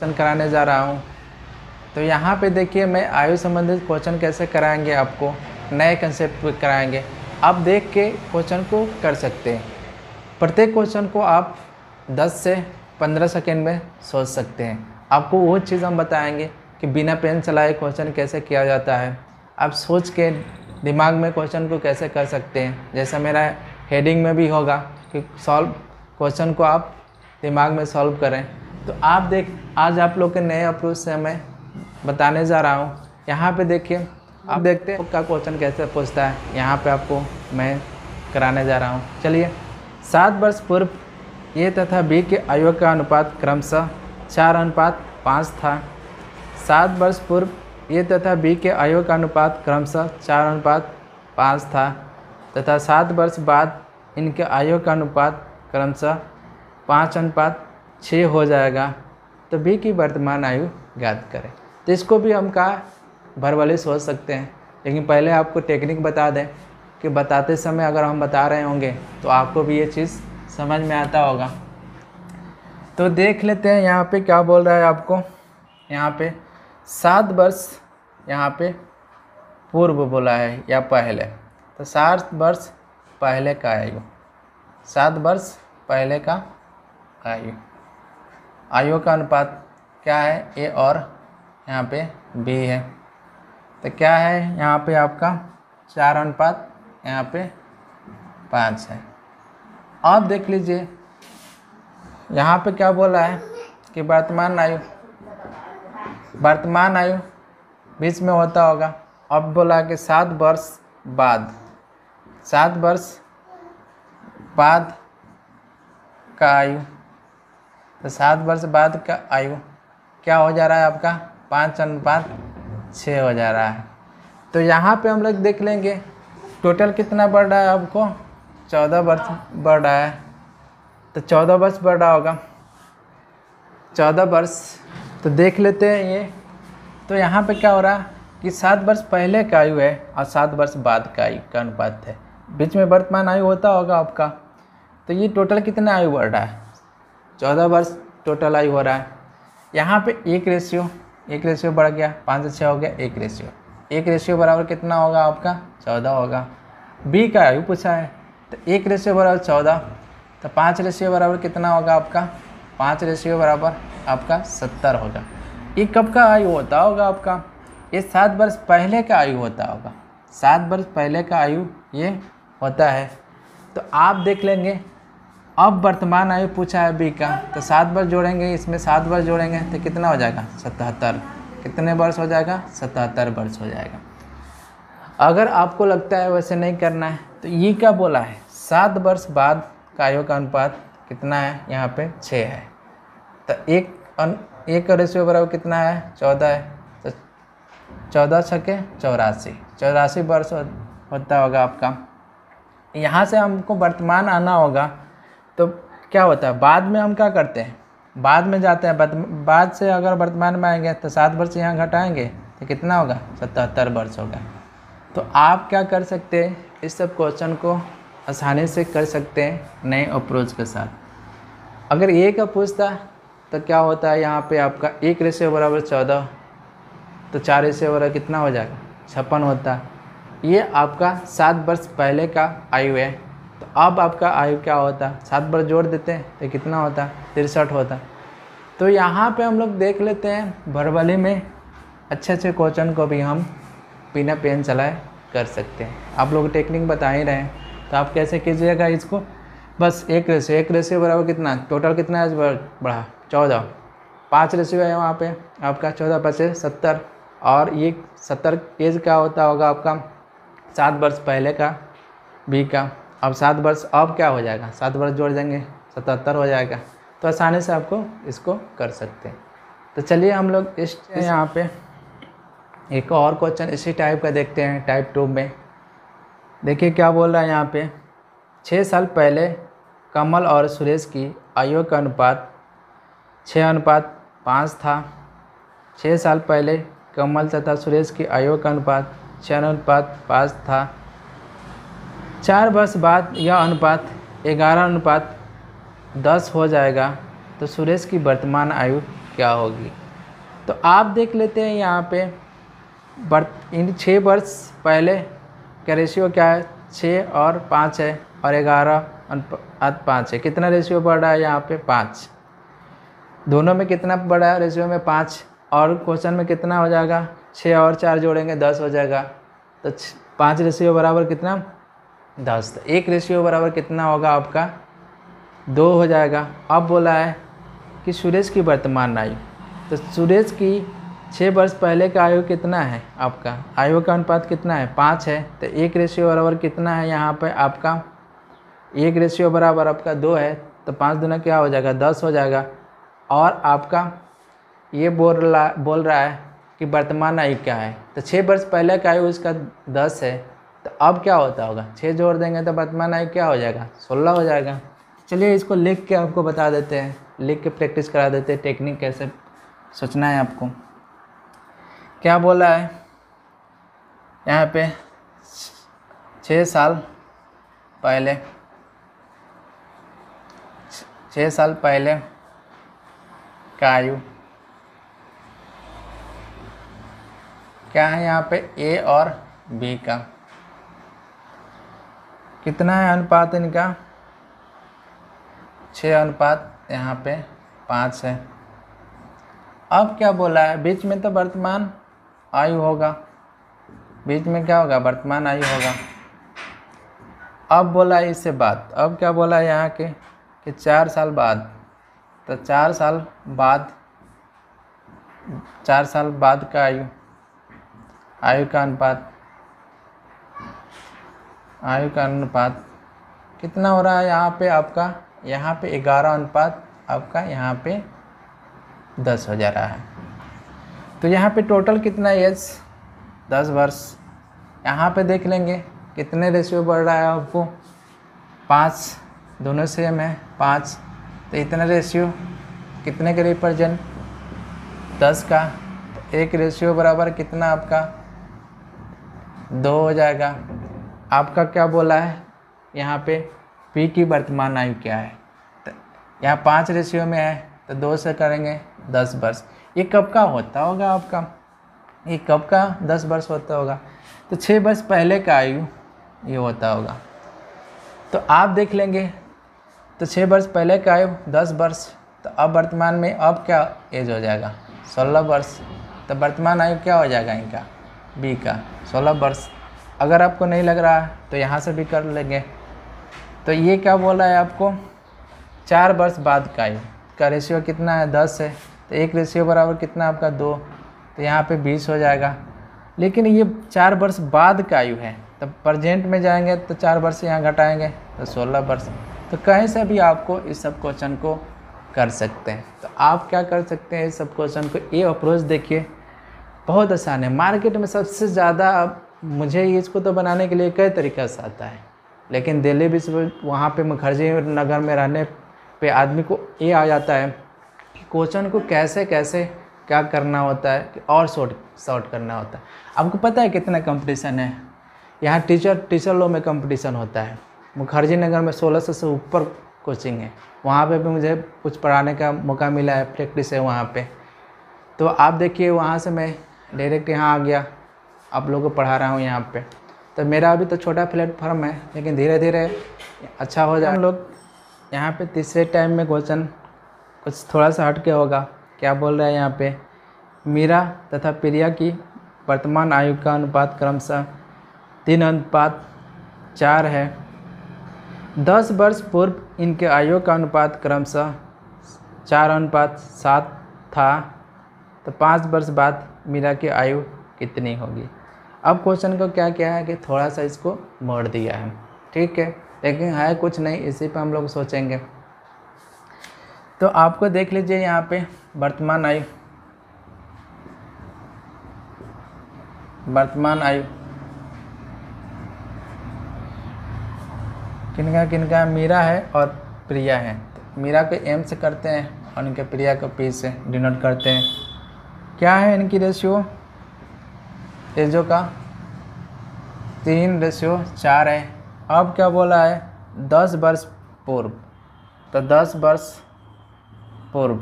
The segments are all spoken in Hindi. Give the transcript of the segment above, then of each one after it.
क्वेश्चन कराने जा रहा हूँ। तो यहाँ पे देखिए मैं आयु संबंधित क्वेश्चन कैसे कराएंगे, आपको नए कंसेप्ट पे कराएंगे। आप देख के क्वेश्चन को कर सकते हैं। प्रत्येक क्वेश्चन को आप 10 से 15 सेकेंड में सोच सकते हैं। आपको वो चीज़ हम बताएंगे कि बिना पेन चलाए क्वेश्चन कैसे किया जाता है। आप सोच के दिमाग में क्वेश्चन को कैसे कर सकते हैं। जैसा मेरा हेडिंग में भी होगा कि सॉल्व क्वेश्चन को आप दिमाग में सॉल्व करें। तो आज आप लोग के नए अप्रोच से मैं बताने जा रहा हूँ। यहाँ पे देखिए, आप देखते हैं का क्वेश्चन कैसे पूछता है। यहाँ पे आपको मैं कराने जा रहा हूँ। चलिए, 7 वर्ष पूर्व ए तथा बी के आयु का अनुपात क्रमशः 4:5 था। 7 वर्ष पूर्व ए तथा बी के आयु का अनुपात क्रमशः 4:5 था तथा 7 वर्ष बाद इनके आयु का अनुपात क्रमशः 5:6 हो जाएगा। तो बी की वर्तमान आयु ज्ञात करें। तो इसको भी हम वर्बली सोच सकते हैं, लेकिन पहले आपको टेक्निक बता दें कि बताते समय अगर हम बता रहे होंगे तो आपको भी ये चीज़ समझ में आता होगा। तो देख लेते हैं यहाँ पे क्या बोल रहा है आपको। यहाँ पे 7 वर्ष यहाँ पे पूर्व बोला है या पहले, तो 7 वर्ष पहले का आयु, 7 वर्ष पहले का आयु का अनुपात क्या है, ए और यहाँ पे बी है। तो क्या है यहाँ पे आपका 4:5 यहाँ पे 5 है। अब देख लीजिए यहाँ पे क्या बोला है कि वर्तमान आयु बीच में होता होगा। अब बोला कि 7 वर्ष बाद, 7 वर्ष बाद का आयु, तो 7 वर्ष बाद का आयु क्या हो जा रहा है आपका 5:6 हो जा रहा है। तो यहाँ पे हम लोग देख लेंगे टोटल कितना बढ़ रहा है आपको, 14 वर्ष बढ़ रहा है। तो 14 वर्ष बढ़ रहा होगा, 14 वर्ष। तो देख लेते हैं ये। तो यहाँ पे क्या हो रहा है कि 7 वर्ष पहले का आयु है और 7 वर्ष बाद का आयु का अनुपात है। बीच में वर्तमान आयु होता होगा आपका। तो ये टोटल कितना आयु बढ़ रहा है, 14 वर्ष टोटल आयु हो रहा है। यहाँ पे एक रेशियो बढ़ गया, 5 से 6 हो गया, एक रेशियो बराबर कितना होगा आपका 14 होगा। बी का आयु पूछा है, तो 1 रेशियो बराबर 14, तो 5 रेशियो बराबर कितना होगा आपका, 5 रेशियो बराबर आपका 70 होगा। ये कब का आयु होता होगा आपका, ये 7 वर्ष पहले का आयु होता होगा। 7 वर्ष पहले का आयु ये होता है। तो आप देख लेंगे अब वर्तमान आयु पूछा है बी का, तो 7 वर्ष जोड़ेंगे, इसमें 7 वर्ष जोड़ेंगे तो कितना हो जाएगा 77। कितने वर्ष हो जाएगा 77 वर्ष हो जाएगा। अगर आपको लगता है वैसे नहीं करना है तो ये क्या बोला है, 7 वर्ष बाद का आयु का अनुपात कितना है, यहाँ पे 6 है। तो एक रेशियो बराबर कितना है 14 है। तो 14 छके 84 वर्ष होता होगा आपका। यहाँ से हमको वर्तमान आना होगा। तो क्या होता है, बाद में हम क्या करते हैं, बाद में जाते हैं, बाद से अगर वर्तमान में आएंगे तो 7 वर्ष यहाँ घटाएंगे तो कितना होगा 77 वर्ष होगा। तो आप क्या कर सकते हैं, इस सब क्वेश्चन को आसानी से कर सकते हैं नए अप्रोच के साथ। अगर ए का पूछता तो क्या होता है, यहाँ पे आपका 1 रेशियो बराबर 14, तो 4 रेशियो बराबर कितना हो जाएगा 56 होता है। ये आपका 7 वर्ष पहले का आयु है। तो अब आपका आयु क्या होता है, 7 वर्ष जोड़ देते हैं तो कितना होता है 63 होता है। तो यहाँ पे हम लोग देख लेते हैं वर्बली में अच्छे क्वेश्चन को भी हम बिना पेन चलाए कर सकते हैं। आप लोग टेक्निक बता ही रहे हैं, तो आप कैसे कीजिएगा इसको, बस 1 रेशियो बराबर कितना, टोटल कितना है बढ़ा 14, 5 रेशियो है वहाँ पे आपका 14 5 70, और ये 70 एज का होता होगा आपका 7 वर्ष पहले का बी का। अब 7 वर्ष अब क्या हो जाएगा, 7 वर्ष जोड़ देंगे 77 हो जाएगा। तो आसानी से आपको इसको कर सकते हैं। तो चलिए हम लोग इस यहाँ पे एक और क्वेश्चन इसी टाइप का देखते हैं, टाइप 2 में। देखिए क्या बोल रहा है यहाँ पे, 6 साल पहले कमल और सुरेश की आयु का अनुपात 6:5 था। 6 साल पहले कमल तथा सुरेश की आयु का अनुपात 6:5 था। 4 वर्ष बाद यह अनुपात 11:10 हो जाएगा। तो सुरेश की वर्तमान आयु क्या होगी। तो आप देख लेते हैं यहाँ पे इन 6 वर्ष पहले का रेशियो क्या है, 6 और 5 है और 11:5 है। कितना रेशियो बढ़ रहा है यहाँ पे, 5। दोनों में कितना बढ़ा है रेशियो में, 5। और क्वेश्चन में कितना हो जाएगा, 6 और 4 जोड़ेंगे 10 हो जाएगा। तो 5 रेशियो बराबर कितना, 10। तो 1 रेशियो बराबर कितना होगा आपका, 2 हो जाएगा। अब बोला है कि सुरेश की वर्तमान आयु, तो सुरेश की 6 वर्ष पहले का आयु कितना है आपका, आयु का अनुपात कितना है, 5 है। तो 1 रेशियो बराबर कितना है यहाँ पे आपका, 1 रेशियो बराबर आपका 2 है। तो 5 दूना क्या हो जाएगा, 10 हो जाएगा। और आपका ये बोल रहा है कि वर्तमान आयु क्या है, तो 6 वर्ष पहले का आयु इसका 10 है। तो अब क्या होता होगा, 6 जोड़ देंगे तो वर्तमान आयु क्या हो जाएगा, 16 हो जाएगा। चलिए इसको लिख के आपको बता देते हैं, लिख के प्रैक्टिस करा देते हैं, टेक्निक कैसे सोचना है आपको। क्या बोला है यहाँ पे, 6 साल पहले, 6 साल पहले का आयु क्या है यहाँ पे, ए और बी का कितना है अनुपात इनका, 6 अनुपात यहाँ पे 5 है। अब क्या बोला है, बीच में तो वर्तमान आयु होगा, बीच में क्या होगा, वर्तमान आयु होगा। अब बोला है इससे बाद, अब क्या बोला है यहाँ के कि 4 साल बाद, तो 4 साल बाद, 4 साल बाद का आयु, आयु का अनुपात, आयु का अनुपात कितना हो रहा है यहाँ पे आपका, यहाँ पे 11 अनुपात आपका यहाँ पे 10 हो जा रहा है। तो यहाँ पे टोटल कितना एज, 10 वर्ष। यहाँ पे देख लेंगे कितने रेशियो बढ़ रहा है आपको, 5, दोनों सेम है 5। तो इतना रेशियो कितने के रिप्रेजेंट, 10 का। तो 1 रेशियो बराबर कितना आपका, 2 हो जाएगा। आपका क्या बोला है यहाँ पे, पी की वर्तमान आयु क्या है, तो यहाँ 5 रेशियो में है तो 2 से करेंगे 10 वर्ष। ये कब का होता होगा आपका, ये कब का 10 वर्ष होता होगा, तो 6 वर्ष पहले का आयु ये होता होगा। तो आप देख लेंगे, तो 6 वर्ष पहले का आयु 10 वर्ष। तो अब वर्तमान में अब क्या एज हो जाएगा, 16 वर्ष। तो वर्तमान आयु क्या हो जाएगा इनका, बी का 16 वर्ष। अगर आपको नहीं लग रहा तो यहाँ से भी कर लेंगे। तो ये क्या बोला है आपको, 4 वर्ष बाद का आयु का रेशियो कितना है, 10 है। तो 1 रेशियो बराबर कितना आपका, 2। तो यहाँ पे 20 हो जाएगा। लेकिन ये 4 वर्ष बाद का आयु है, तो प्रेजेंट में जाएंगे तो 4 वर्ष यहाँ घटाएंगे तो 16 वर्ष। तो कहीं से भी आपको इस सब क्वेश्चन को कर सकते हैं। तो आप क्या कर सकते हैं, इस सब क्वेश्चन को ये अप्रोच देखिए, बहुत आसान है। मार्केट में सबसे ज़्यादा मुझे इसको तो बनाने के लिए कई तरीक़ा से आता है, लेकिन दिल्ली विश्व वहाँ पे मुखर्जी नगर में रहने पे आदमी को ये आ जाता है कि क्वेश्चन को कैसे कैसे क्या करना होता है और सॉर्ट करना होता है। आपको पता है कितना कंपटीशन है यहाँ, टीचर लोग में कंपटीशन होता है। मुखर्जी नगर में 1600 से ऊपर कोचिंग है, वहाँ पे भी मुझे कुछ पढ़ाने का मौका मिला है, प्रैक्टिस है वहाँ पे। तो आप देखिए, वहाँ से मैं डायरेक्ट यहाँ आ गया, आप लोगों को पढ़ा रहा हूँ यहाँ पे। तो मेरा अभी तो छोटा प्लेटफॉर्म है, लेकिन धीरे धीरे अच्छा हो जाए। हम लोग यहाँ पे तीसरे टाइम में क्वेश्चन कुछ थोड़ा सा हट के होगा। क्या बोल रहा है यहाँ पे, मीरा तथा प्रिया की वर्तमान आयु का अनुपात क्रमशः 3:4 है। 10 वर्ष पूर्व इनके आयु का अनुपात क्रमशः 4:7 था। तो 5 वर्ष बाद मीरा की आयु कितनी होगी। अब क्वेश्चन को क्या किया है कि थोड़ा सा इसको मोड़ दिया है, ठीक है, लेकिन है कुछ नहीं, इसी पे हम लोग सोचेंगे। तो आपको देख लीजिए यहाँ पे वर्तमान आयु, वर्तमान आयु किनका किनका, मीरा है और प्रिया है। तो मीरा को एम से करते हैं और इनके प्रिया को पी से डिनोट करते हैं। क्या है इनकी रेशियो, एजो का 3:4 है। अब क्या बोला है, 10 वर्ष पूर्व। तो 10 वर्ष पूर्व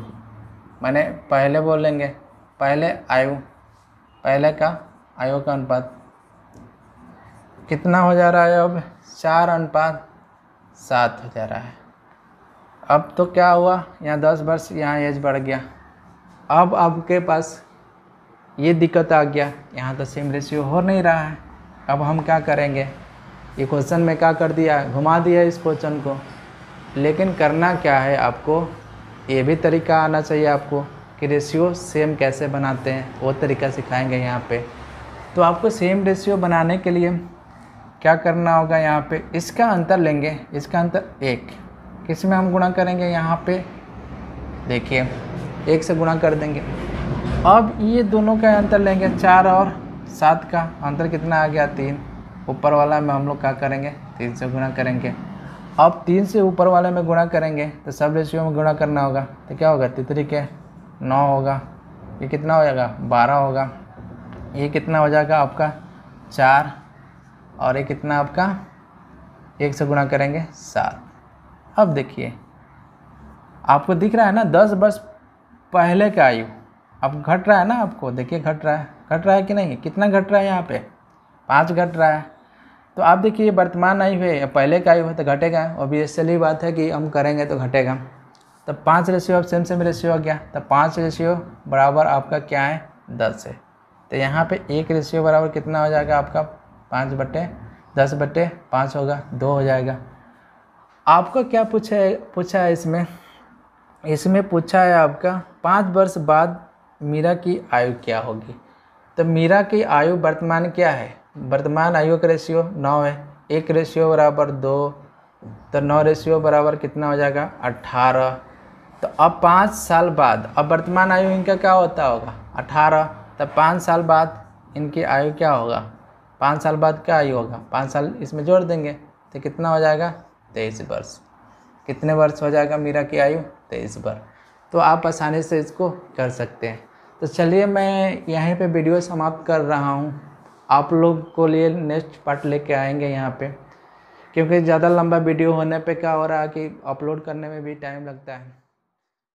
मैंने पहले बोलेंगे, पहले आयु, पहले का आयु का अनुपात कितना हो जा रहा है अब 4:7 हो जा रहा है। अब तो क्या हुआ, यहाँ 10 वर्ष यहाँ एज बढ़ गया। अब आपके पास ये दिक्कत आ गया, यहाँ तो सेम रेशियो हो नहीं रहा है। अब हम क्या करेंगे, ये क्वेश्चन में क्या कर दिया, घुमा दिया इस क्वेश्चन को। लेकिन करना क्या है, आपको ये भी तरीका आना चाहिए आपको कि रेशियो सेम कैसे बनाते हैं, वो तरीका सिखाएंगे यहाँ पे। तो आपको सेम रेशियो बनाने के लिए क्या करना होगा, यहाँ पे इसका अंतर लेंगे, इसका अंतर 1, किस में हम गुणा करेंगे, यहाँ पे देखिए 1 से गुणा कर देंगे। अब ये दोनों का अंतर लेंगे, 4 और 7 का अंतर कितना आ गया 3, ऊपर वाला में हम लोग क्या करेंगे 3 से गुणा करेंगे। अब 3 से ऊपर वाले में गुणा करेंगे तो सब रेशियो में गुणा करना होगा, तो क्या होगा 3 के 9 होगा, ये कितना हो जाएगा 12 होगा, ये कितना हो जाएगा आपका 4, और ये कितना आपका 1 से गुणा करेंगे 7। अब देखिए आपको दिख रहा है ना 10 वर्ष पहले का आयु अब घट रहा है ना, आपको देखिए घट रहा है कि नहीं, कितना घट रहा है यहाँ पे 5 घट रहा है। तो आप देखिए वर्तमान आयु है या पहले का आयु है तो घटेगा, ऑब्वियसली बात है कि हम करेंगे तो घटेगा। तब 5 रेशियो अब सेम रेशियो आ गया, तब 5 रेशियो बराबर आपका क्या है 10 है। तो यहाँ पे 1 रेशियो बराबर कितना हो जाएगा आपका 5/10/5 होगा, 2 हो जाएगा। आपका क्या पूछा है इसमें पूछा है आपका 5 वर्ष बाद मीरा की आयु क्या होगी। तो मीरा की आयु वर्तमान क्या है, वर्तमान आयु का रेशियो 9 है, 1 रेशियो बराबर 2, तो 9 रेशियो बराबर कितना हो जाएगा 18। तो अब 5 साल बाद, अब वर्तमान आयु इनका क्या होता होगा 18, तब 5 साल बाद इनकी आयु क्या होगा, 5 साल बाद क्या आयु होगा, 5 साल इसमें जोड़ देंगे तो कितना हो जाएगा 23 वर्ष। कितने वर्ष हो जाएगा मीरा की आयु 23 वर्ष। तो आप आसानी से इसको कर सकते हैं। तो चलिए मैं यहीं पे वीडियो समाप्त कर रहा हूँ, आप लोग को लिए नेक्स्ट पार्ट लेके आएंगे यहाँ पे, क्योंकि ज़्यादा लंबा वीडियो होने पे क्या हो रहा है कि अपलोड करने में भी टाइम लगता है।